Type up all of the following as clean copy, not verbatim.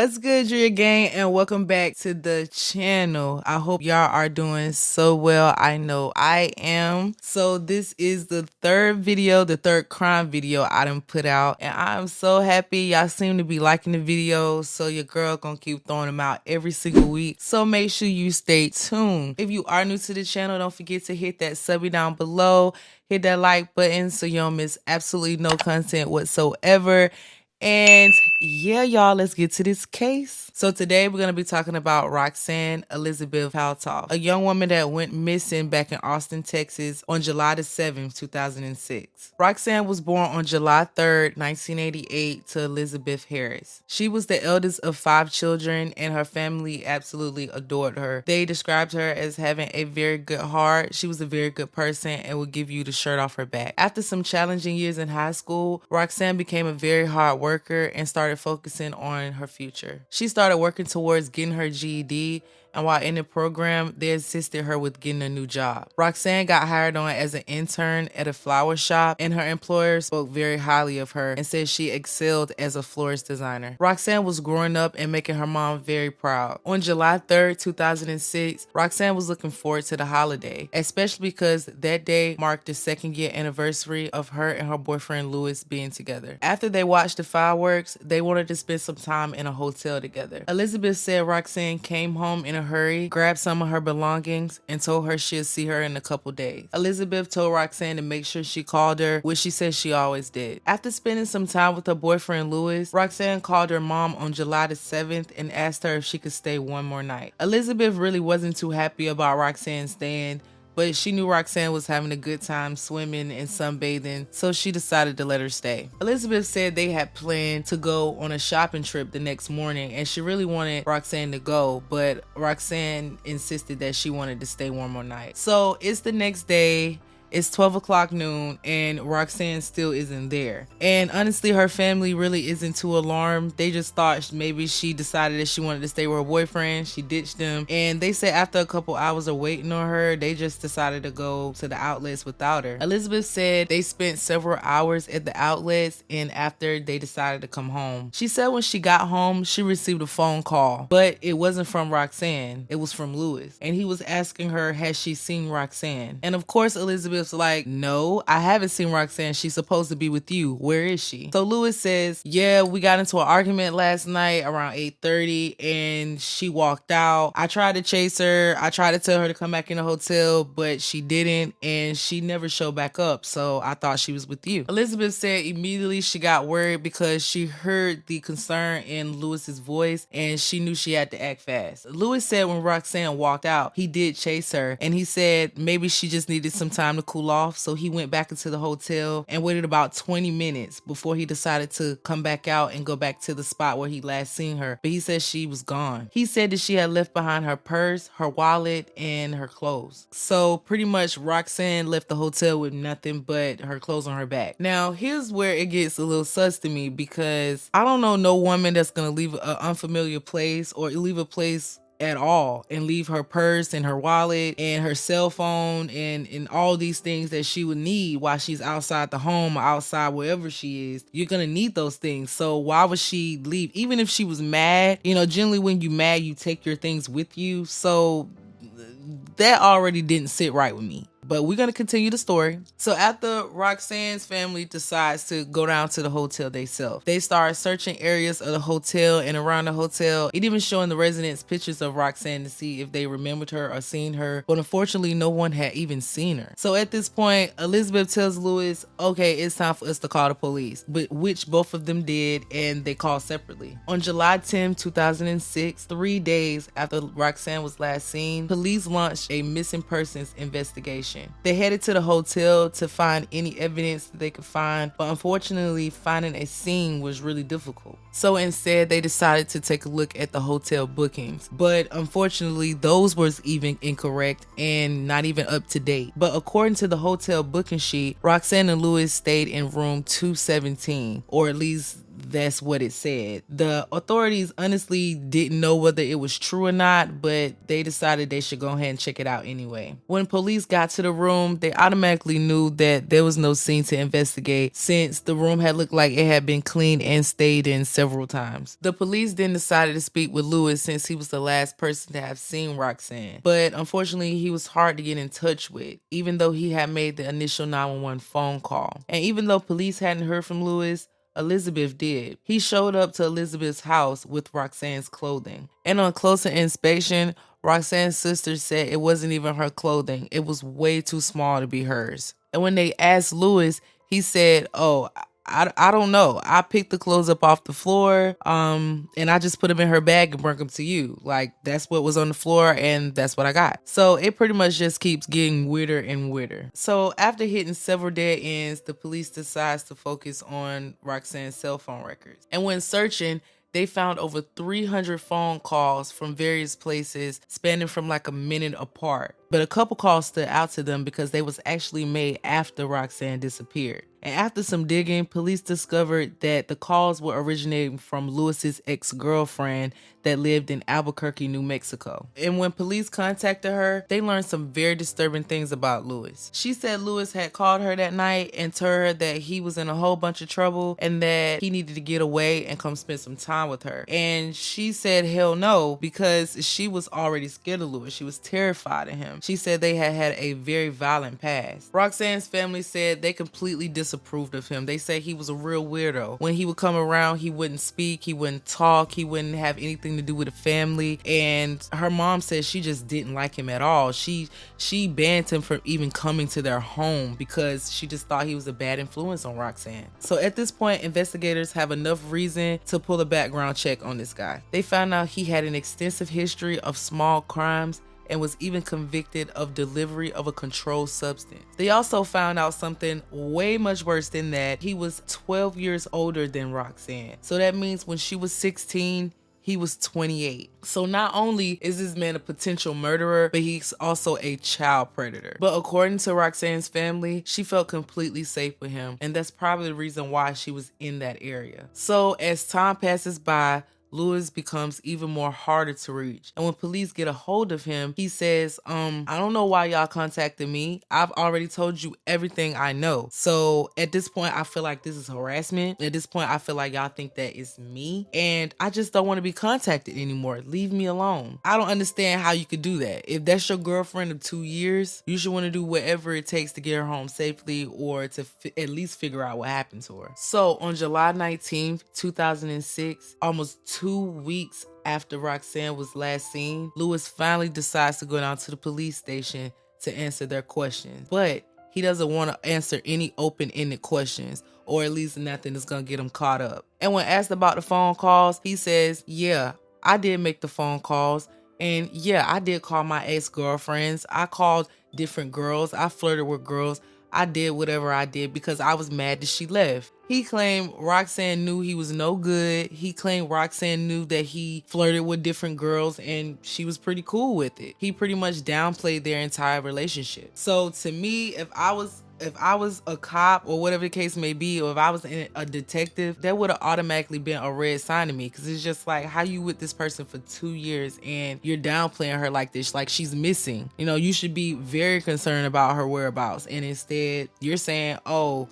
What's good, Drea Gang, and welcome back to the channel. I hope y'all are doing so well. I know I am. So this is the third video, the third crime video I done put out, and I'm so happy y'all seem to be liking the videos. So your girl gonna keep throwing them out every single week. So make sure you stay tuned. If you are new to the channel, don't forget to hit that subby down below. Hit that like button so you don't miss absolutely no content whatsoever. And yeah, y'all, let's get to this case. So today we're going to be talking about Roxanne Elizabeth Paltauf, a young woman that went missing back in Austin, Texas on July the 7th, 2006. Roxanne was born on July 3rd, 1988 to Elizabeth Harris. She was the eldest of 5 children and her family absolutely adored her. They described her as having a very good heart. She was a very good person and would give you the shirt off her back. After some challenging years in high school, Roxanne became a very hard worker and started focusing on her future. She started working towards getting her GED, and while in the program, they assisted her with getting a new job. Roxanne got hired on as an intern at a flower shop, and her employer spoke very highly of her and said she excelled as a florist designer. Roxanne was growing up and making her mom very proud. On July 3rd, 2006, Roxanne was looking forward to the holiday, especially because that day marked the 2nd-year anniversary of her and her boyfriend Louis being together. After they watched the fireworks, they wanted to spend some time in a hotel together. Elizabeth said Roxanne came home in a hurry, grabbed some of her belongings, and told her she'd see her in a couple days. Elizabeth told Roxanne to make sure she called her, which she said she always did. After spending some time with her boyfriend Louis, Roxanne called her mom on July the 7th and asked her if she could stay one more night. Elizabeth really wasn't too happy about Roxanne staying, but she knew Roxanne was having a good time swimming and sunbathing, so she decided to let her stay. Elizabeth said they had planned to go on a shopping trip the next morning, and she really wanted Roxanne to go, but Roxanne insisted that she wanted to stay one more night. So it's the next day. It's 12 o'clock noon and Roxanne still isn't there. And honestly, her family really isn't too alarmed. They just thought maybe she decided that she wanted to stay with her boyfriend. She ditched him. And they said after a couple hours of waiting on her, they just decided to go to the outlets without her. Elizabeth said they spent several hours at the outlets and after they decided to come home. She said when she got home, she received a phone call, but it wasn't from Roxanne. It was from Louis. And he was asking her, has she seen Roxanne? And of course, Elizabeth's like, no, I haven't seen Roxanne. She's supposed to be with you. Where is she? So Louis says, yeah, we got into an argument last night around 8:30 and she walked out. I tried to chase her. I tried to tell her to come back in the hotel, but she didn't and she never showed back up. So I thought she was with you. Elizabeth said immediately she got worried because she heard the concern in Louis's voice and she knew she had to act fast. Louis said when Roxanne walked out, he did chase her and he said maybe she just needed some time to cool off, so he went back into the hotel and waited about 20 minutes before he decided to come back out and go back to the spot where he last seen her, but he said she was gone. He said that she had left behind her purse, her wallet, and her clothes. So pretty much Roxanne left the hotel with nothing but her clothes on her back. Now here's where it gets a little sus to me because I don't know no woman that's gonna leave an unfamiliar place or leave a place at all and leave her purse and her wallet and her cell phone and all these things that she would need while she's outside the home or outside wherever she is. You're gonna need those things. So why would she leave? Even if she was mad, you know, generally when you mad, you take your things with you. So that already didn't sit right with me. But we're going to continue the story. So after Roxanne's family decides to go down to the hotel themselves, they start searching areas of the hotel and around the hotel, and even showing the residents pictures of Roxanne to see if they remembered her or seen her. But unfortunately, no one had even seen her. So at this point, Elizabeth tells Louis, okay, it's time for us to call the police, but which both of them did, and they called separately. On July 10, 2006, 3 days after Roxanne was last seen, police launched a missing persons investigation. They headed to the hotel to find any evidence that they could find, but unfortunately finding a scene was really difficult. So instead they decided to take a look at the hotel bookings, but unfortunately those was even incorrect and not even up to date. But according to the hotel booking sheet, Roxanne and Louis stayed in room 217, or at least that's what it said. The authorities honestly didn't know whether it was true or not, but they decided they should go ahead and check it out anyway. When police got to the room, they automatically knew that there was no scene to investigate since the room had looked like it had been cleaned and stayed in several times. The police then decided to speak with Lewis since he was the last person to have seen Roxanne, but unfortunately he was hard to get in touch with, even though he had made the initial 911 phone call. And even though police hadn't heard from Lewis, Elizabeth did. He showed up to Elizabeth's house with Roxanne's clothing. And on closer inspection, Roxanne's sister said it wasn't even her clothing. It was way too small to be hers. And when they asked Lewis, he said, "Oh, I don't know. I picked the clothes up off the floor, and I just put them in her bag and brought them to you. Like, that's what was on the floor, and that's what I got." So it pretty much just keeps getting weirder and weirder. So after hitting several dead ends, the police decides to focus on Roxanne's cell phone records. And when searching, they found over 300 phone calls from various places spanning from like a minute apart. But a couple calls stood out to them because they was actually made after Roxanne disappeared. And after some digging, police discovered that the calls were originating from Lewis's ex-girlfriend that lived in Albuquerque, New Mexico. And when police contacted her, they learned some very disturbing things about Lewis. She said Lewis had called her that night and told her that he was in a whole bunch of trouble and that he needed to get away and come spend some time with her. And she said hell no, because she was already scared of Lewis. She was terrified of him. She said they had had a very violent past. Roxanne's family said they completely disapproved of him. They said he was a real weirdo. When he would come around, he wouldn't speak, he wouldn't talk, he wouldn't have anything to do with the family. And her mom said she just didn't like him at all. She banned him from even coming to their home because she just thought he was a bad influence on Roxanne. So at this point, investigators have enough reason to pull a background check on this guy. They found out he had an extensive history of small crimes and was even convicted of delivery of a controlled substance. They also found out something way much worse than that. He was 12 years older than Roxanne. So that means when she was 16, he was 28. So not only is this man a potential murderer, but he's also a child predator. But according to Roxanne's family, she felt completely safe with him, and that's probably the reason why she was in that area. So as time passes by, Lewis becomes even more harder to reach. And when police get a hold of him, he says, I don't know why y'all contacted me. I've already told you everything I know. So at this point, I feel like this is harassment. At this point, I feel like y'all think that it's me. And I just don't want to be contacted anymore. Leave me alone. I don't understand how you could do that. If that's your girlfriend of 2 years, you should want to do whatever it takes to get her home safely or to at least figure out what happened to her. So on July 19th, 2006, almost 2 weeks after Roxanne was last seen, Lewis finally decides to go down to the police station to answer their questions. But he doesn't want to answer any open-ended questions, or at least nothing that's going to get him caught up. And when asked about the phone calls, he says, yeah, I did make the phone calls. And yeah, I did call my ex-girlfriends. I called different girls. I flirted with girls. I did whatever I did because I was mad that she left. He claimed Roxanne knew he was no good. He claimed Roxanne knew that he flirted with different girls and she was pretty cool with it. He pretty much downplayed their entire relationship. So to me, if I was a cop or whatever the case may be, or if I was a detective, that would have automatically been a red sign to me, because it's just like, how you with this person for 2 years and you're downplaying her like this, like she's missing. You know, you should be very concerned about her whereabouts, and instead you're saying, oh,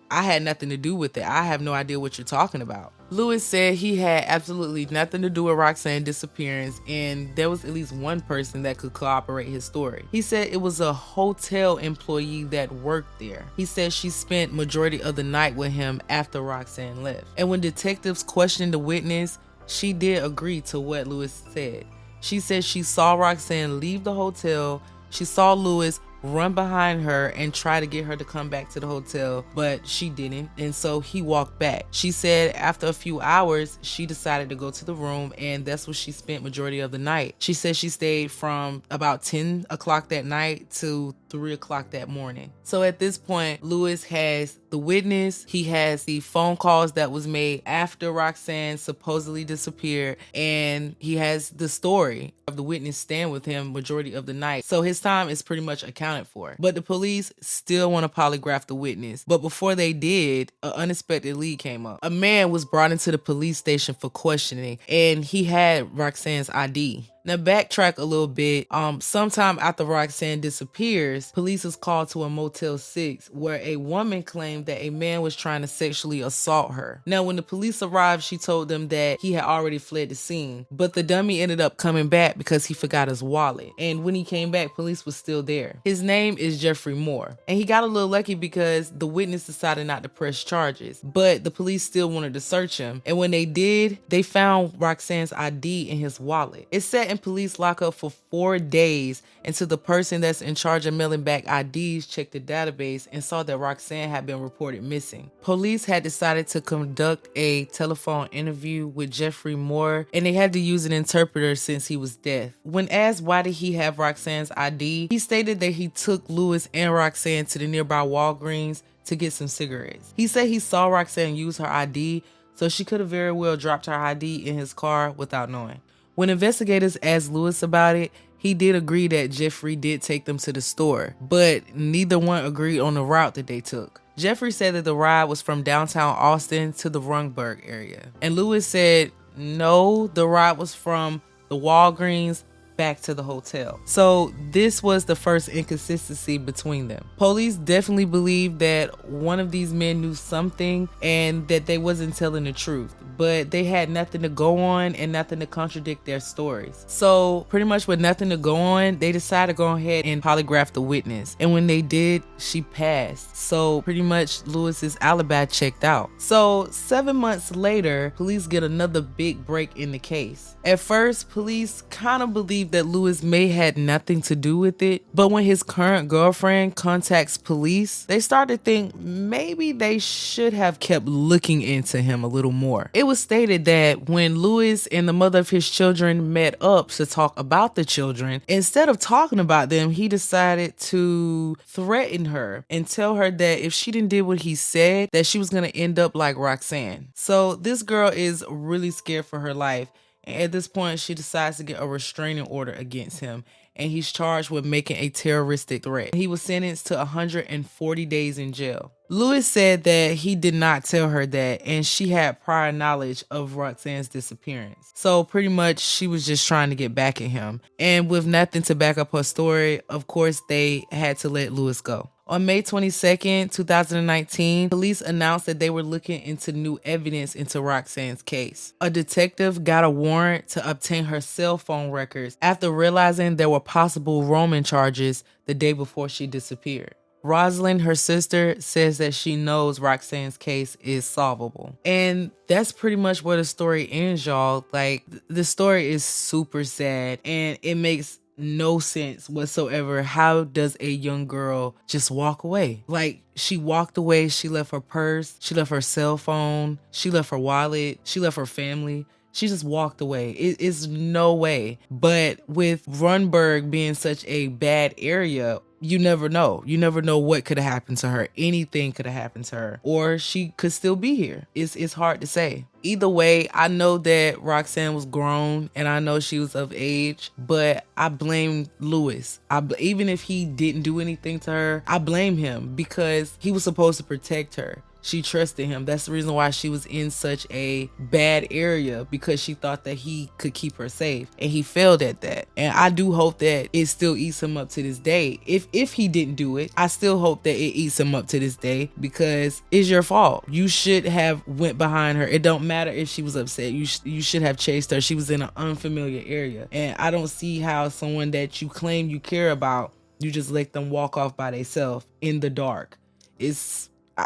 I had nothing to do with it. I have no idea what you're talking about. Lewis said he had absolutely nothing to do with Roxanne's disappearance, and there was at least one person that could corroborate his story. He said it was a hotel employee that worked there. He said she spent majority of the night with him after Roxanne left. And when detectives questioned the witness, she did agree to what Lewis said. She said she saw Roxanne leave the hotel. She saw Lewis run behind her and try to get her to come back to the hotel, but she didn't, and so he walked back. She said after a few hours, she decided to go to the room, and that's where she spent majority of the night. She said she stayed from about 10 o'clock that night to 3 o'clock that morning. So at this point, Lewis has the witness, he has the phone calls that was made after Roxanne supposedly disappeared, and he has the story of the witness staying with him majority of the night. So his time is pretty much accounted for. But the police still want to polygraph the witness. But before they did, an unexpected lead came up. A man was brought into the police station for questioning, and he had Roxanne's ID. Now backtrack a little bit. Sometime after Roxanne disappears, police is called to a Motel 6 where a woman claimed that a man was trying to sexually assault her. Now when the police arrived, she told them that he had already fled the scene, but the dummy ended up coming back because he forgot his wallet. And when he came back, police was still there. His name is Jeffrey Moore. And he got a little lucky because the witness decided not to press charges, but the police still wanted to search him. And when they did, they found Roxanne's ID in his wallet. It sat in police lockup for 4 days until the person that's in charge of mailing back IDs checked the database and saw that Roxanne had been reported missing. Police had decided to conduct a telephone interview with Jeffrey Moore, and they had to use an interpreter since he was deaf. When asked why did he have Roxanne's ID, he stated that he took Lewis and Roxanne to the nearby Walgreens to get some cigarettes. He said he saw Roxanne use her ID, so she could have very well dropped her ID in his car without knowing. When investigators asked Lewis about it, he did agree that Jeffrey did take them to the store, but neither one agreed on the route that they took. Jeffrey said that the ride was from downtown Austin to the Rundburg area, and Lewis said no, the ride was from the Walgreens back to the hotel. So this was the first inconsistency between them. Police definitely believed that one of these men knew something and that they wasn't telling the truth, but they had nothing to go on and nothing to contradict their stories. So pretty much with nothing to go on, they decided to go ahead and polygraph the witness. And when they did, she passed. So pretty much Lewis's alibi checked out. So 7 months later, police get another big break in the case. At first, police kind of believed that Lewis may had nothing to do with it, but when his current girlfriend contacts police, they start to think maybe they should have kept looking into him a little more. It was stated that when Lewis and the mother of his children met up to talk about the children, instead of talking about them, he decided to threaten her and tell her that if she didn't do what he said, that she was going to end up like Roxanne. So this girl is really scared for her life. And at this point, she decides to get a restraining order against him, and he's charged with making a terroristic threat. He was sentenced to 140 days in jail. Lewis said that he did not tell her that, and she had prior knowledge of Roxanne's disappearance. So pretty much she was just trying to get back at him. And with nothing to back up her story, of course, they had to let Lewis go. On May 22nd, 2019, police announced that they were looking into new evidence into Roxanne's case. A detective got a warrant to obtain her cell phone records after realizing there were possible roaming charges the day before she disappeared. Rosalind, her sister, says that she knows Roxanne's case is solvable. And that's pretty much where the story ends, y'all. Like, the story is super sad, and it makes no sense whatsoever. How does a young girl just walk away? Like, she walked away, she left her purse, she left her cell phone, she left her wallet, she left her family. She just walked away. It's no way. But with Rundburg being such a bad area, you never know. You never know what could have happened to her. Anything could have happened to her. Or she could still be here. It's hard to say. Either way, I know that Roxanne was grown and I know she was of age, but I blame Lewis. Even if he didn't do anything to her, I blame him because he was supposed to protect her. She trusted him. That's the reason why she was in such a bad area, because she thought that he could keep her safe, and he failed at that. And I do hope that it still eats him up to this day. If he didn't do it, I still hope that it eats him up to this day, because it's your fault. You should have went behind her. It don't matter if she was upset. You should have chased her. She was in an unfamiliar area, and I don't see how someone that you claim you care about, you just let them walk off by themselves in the dark.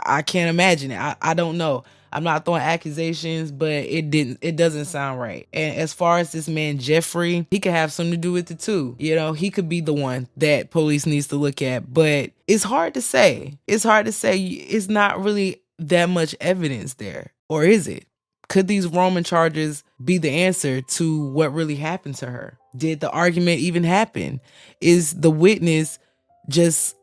I can't imagine it. I don't know. I'm not throwing accusations, but it doesn't sound right. And as far as this man, Jeffrey, he could have something to do with it too. You know, he could be the one that police needs to look at, but it's hard to say. It's hard to say. It's not really that much evidence there. Or is it? Could these Roman charges be the answer to what really happened to her? Did the argument even happen? Is the witness just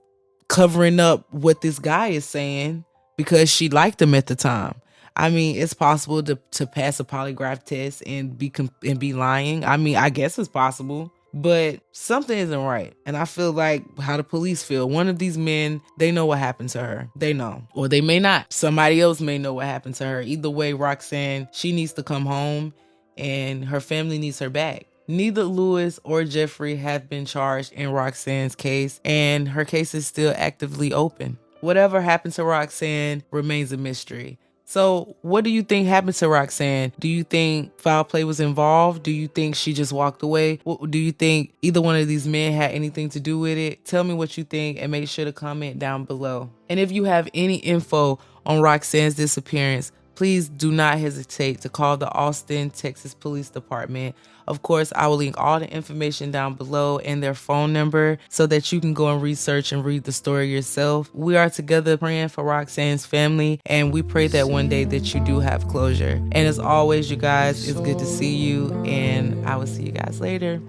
covering up what this guy is saying because she liked him at the time. I mean, it's possible to pass a polygraph test and be lying. I mean, I guess it's possible, but something isn't right. And I feel like how the police feel. One of these men, they know what happened to her. They know, or they may not. Somebody else may know what happened to her. Either way, Roxanne, she needs to come home, and her family needs her back. Neither Lewis or Jeffrey have been charged in Roxanne's case, and her case is still actively open. Whatever happened to Roxanne remains a mystery. So what do you think happened to Roxanne? Do you think foul play was involved? Do you think she just walked away? Do you think either one of these men had anything to do with it? Tell me what you think and make sure to comment down below. And if you have any info on Roxanne's disappearance, please do not hesitate to call the Austin, Texas Police Department. Of course, I will link all the information down below and their phone number so that you can go and research and read the story yourself. We are together praying for Roxanne's family, and we pray that one day that you do have closure. And as always, you guys, it's good to see you, and I will see you guys later.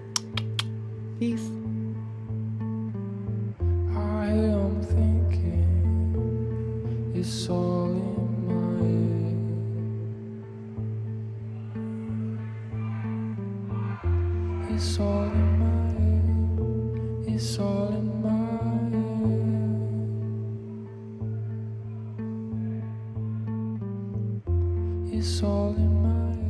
Peace. I am thinking it's all in my head. It's all in my head. It's all in my head. It's all in my head.